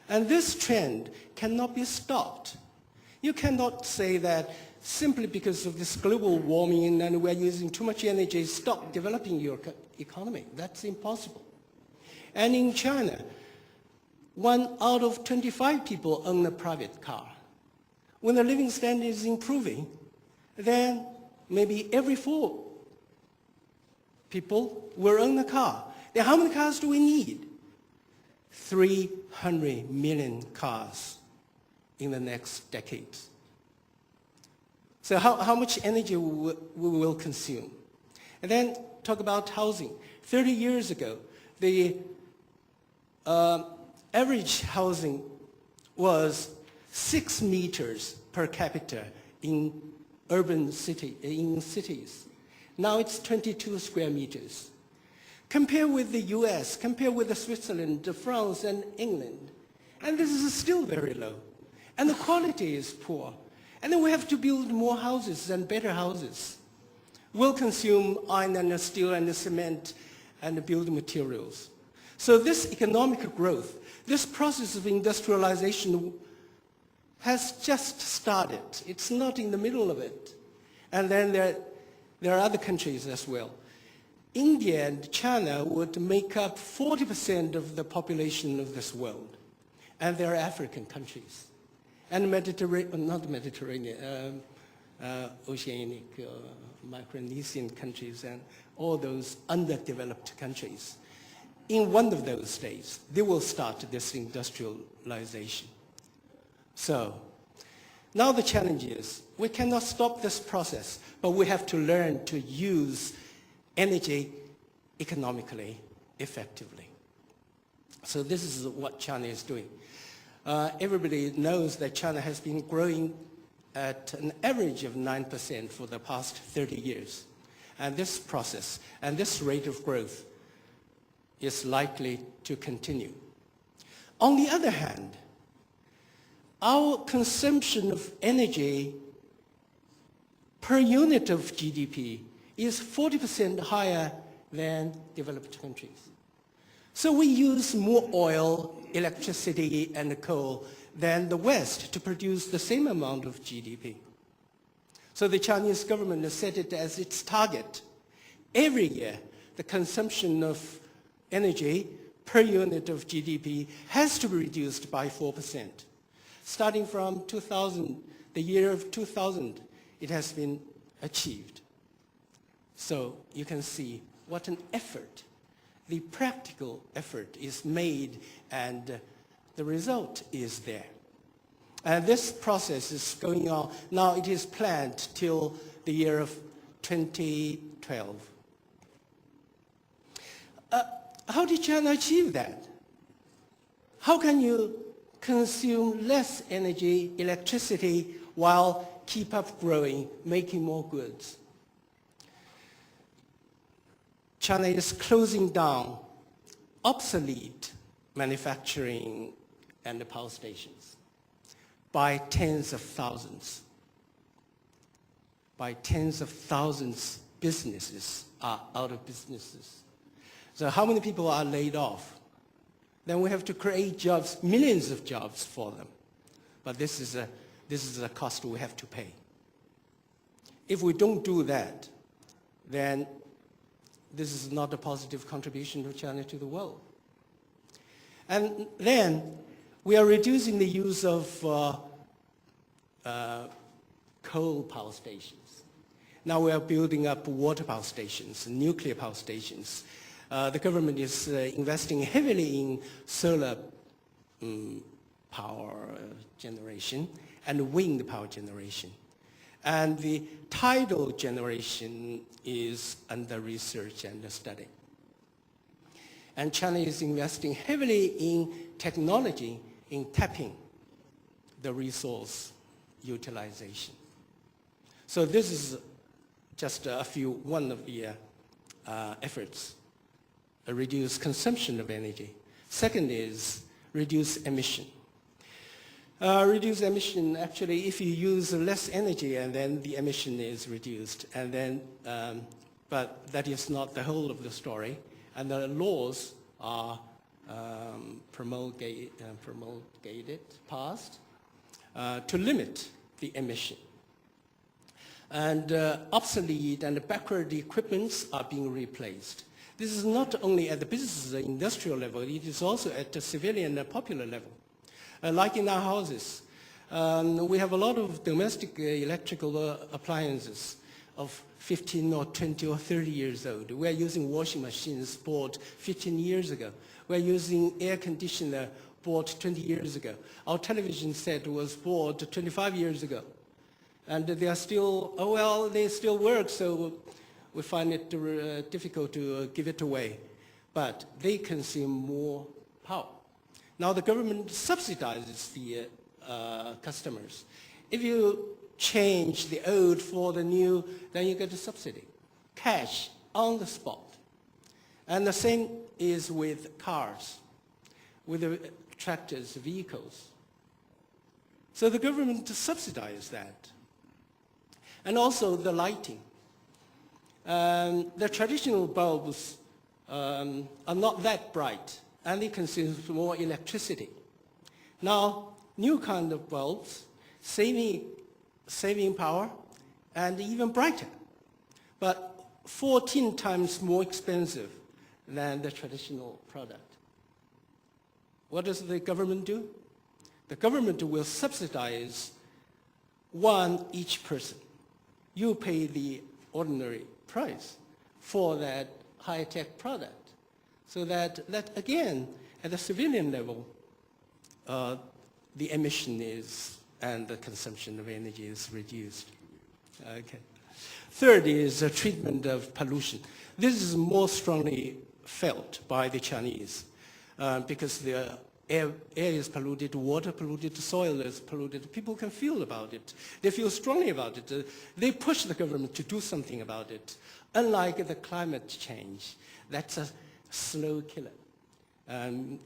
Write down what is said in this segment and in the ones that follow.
And this trend cannot be stopped. You cannot say that simply because of this global warming and we're using too much energy, stop developing your economy. That's impossible. And in China, 1 out of 25 people own a private car. When the living standard is improving, then maybe every 4 people will own a car. Then how many cars do we need? 300 million cars in the next decades. So how much energy we will consume? And then talk about housing. 30 years ago, the average housing was 6 meters per capita in cities. Now it's 22 square meters. Compare with the US, compare with Switzerland, France, and England. And this is still very low. And the quality is poor. And then we have to build more houses and better houses. We'll consume iron and steel and cement and building materials. So this economic growth, this process of industrialization has just started. It's not in the middle of it. And then there are other countries as well. India and China would make up 40% of the population of this world. And there are African countries. And oceanic, Micronesian countries, and all those underdeveloped countries. In one of those days, they will start this industrialization. So, now the challenge is, we cannot stop this process, but we have to learn to use energy economically, effectively. So this is what China is doing. Everybody knows that China has been growing at an average of 9% for the past 30 years. And this process and this rate of growth is likely to continue. On the other hand, our consumption of energy per unit of GDP is 40% higher than developed countries. So we use more oil, electricity, and coal than the West to produce the same amount of GDP. So the Chinese government has set it as its target. Every year, the consumption of energy per unit of GDP has to be reduced by 4%. Starting from 2000, the year of 2000, it has been achieved. So you can see what an effort, the practical effort is made, and the result is there. And this process is going on. Now it is planned till the year of 2012. How did China achieve that? How can you consume less energy, electricity, while keep up growing, making more goods? China is closing down obsolete manufacturing and power stations by tens of thousands. By tens of thousands, businesses are out of businesses. So how many people are laid off? Then we have to create jobs, millions of jobs for them. But this is a cost we have to pay. If we don't do that, then this is not a positive contribution of China to the world. And then we are reducing the use of coal power stations. Now we are building up water power stations, nuclear power stations. The government is investing heavily in solar power generation and wind power generation. And the tidal generation is under research and study. And China is investing heavily in technology, in tapping the resource utilization. So this is just one of the efforts. Reduce consumption of energy. Second is reduce emission. Reduce emission, actually, if you use less energy, and then the emission is reduced. And then, but that is not the whole of the story. And the laws are promulgated, passed, to limit the emission. And obsolete and backward equipments are being replaced. This is not only at the business industrial level, it is also at the civilian and popular level. Like in our houses, we have a lot of domestic electrical appliances of 15 or 20 or 30 years old. We're using washing machines bought 15 years ago. We're using air conditioner bought 20 years ago. Our television set was bought 25 years ago. And they are still, oh well, they still work, so we find it difficult to give it away. But they consume more power. Now the government subsidizes the customers. If you change the old for the new, then you get a subsidy. Cash on the spot. And the same is with cars, with the tractors, vehicles. So the government subsidizes that. And also the lighting. The traditional bulbs are not that bright, and they consume more electricity. Now, new kind of bulbs, saving power, and even brighter, but 14 times more expensive than the traditional product. What does the government do? The government will subsidize one each person. You pay the ordinary price for that high-tech product. So that again, at the civilian level, the emission is, and the consumption of energy is reduced. Okay. Third is the treatment of pollution. This is more strongly felt by the Chinese because the air is polluted, water polluted, soil is polluted. People can feel about it. They feel strongly about it. They push the government to do something about it. Unlike the climate change, that's a slow killer.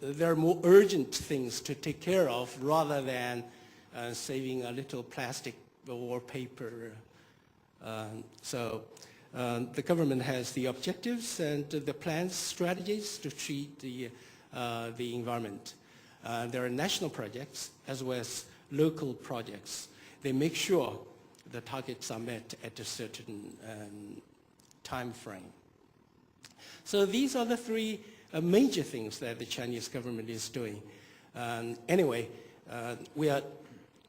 There are more urgent things to take care of rather than saving a little plastic or paper. So the government has the objectives and the plans, strategies to treat the environment. There are national projects as well as local projects. They make sure the targets are met at a certain time frame. So these are the three major things that the Chinese government is doing. Anyway, we are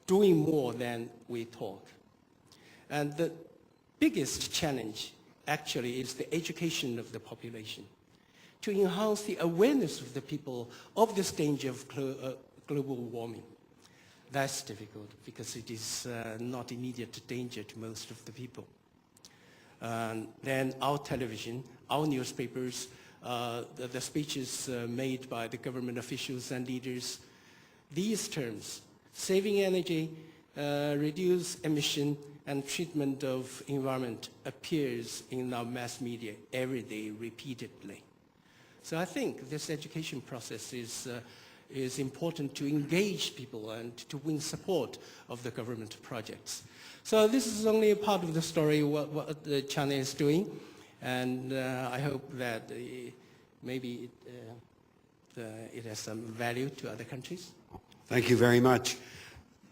doing more than we talk. And the biggest challenge actually is the education of the population, to enhance the awareness of the people of this danger of global warming. That's difficult because it is not immediate danger to most of the people. Then our television, our newspapers, the speeches made by the government officials and leaders, these terms, saving energy, reduce emission, and treatment of environment appears in our mass media every day repeatedly. So I think this education process is important to engage people and to win support of the government projects. So this is only a part of the story what China is doing, and I hope that maybe it has some value to other countries. Thank you very much.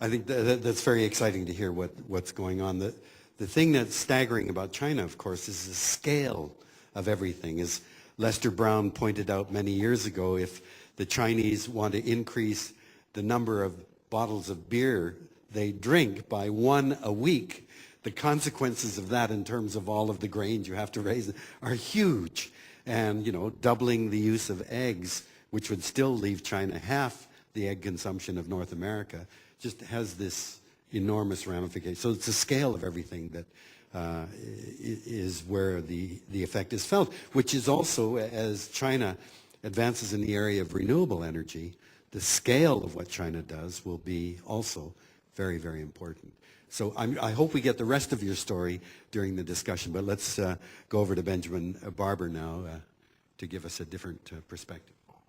I think that's very exciting to hear what's going on. The thing that's staggering about China, of course, is the scale of everything. As Lester Brown pointed out many years ago, if the Chinese want to increase the number of bottles of beer they drink by 1 a week, the consequences of that in terms of all of the grains you have to raise are huge. And, you know, doubling the use of eggs, which would still leave China half the egg consumption of North America, just has this enormous ramification. So it's the scale of everything that is where the effect is felt, which is also, as China advances in the area of renewable energy, the scale of what China does will be also very, very important. So I hope we get the rest of your story during the discussion, but let's go over to Benjamin Barber now to give us a different perspective.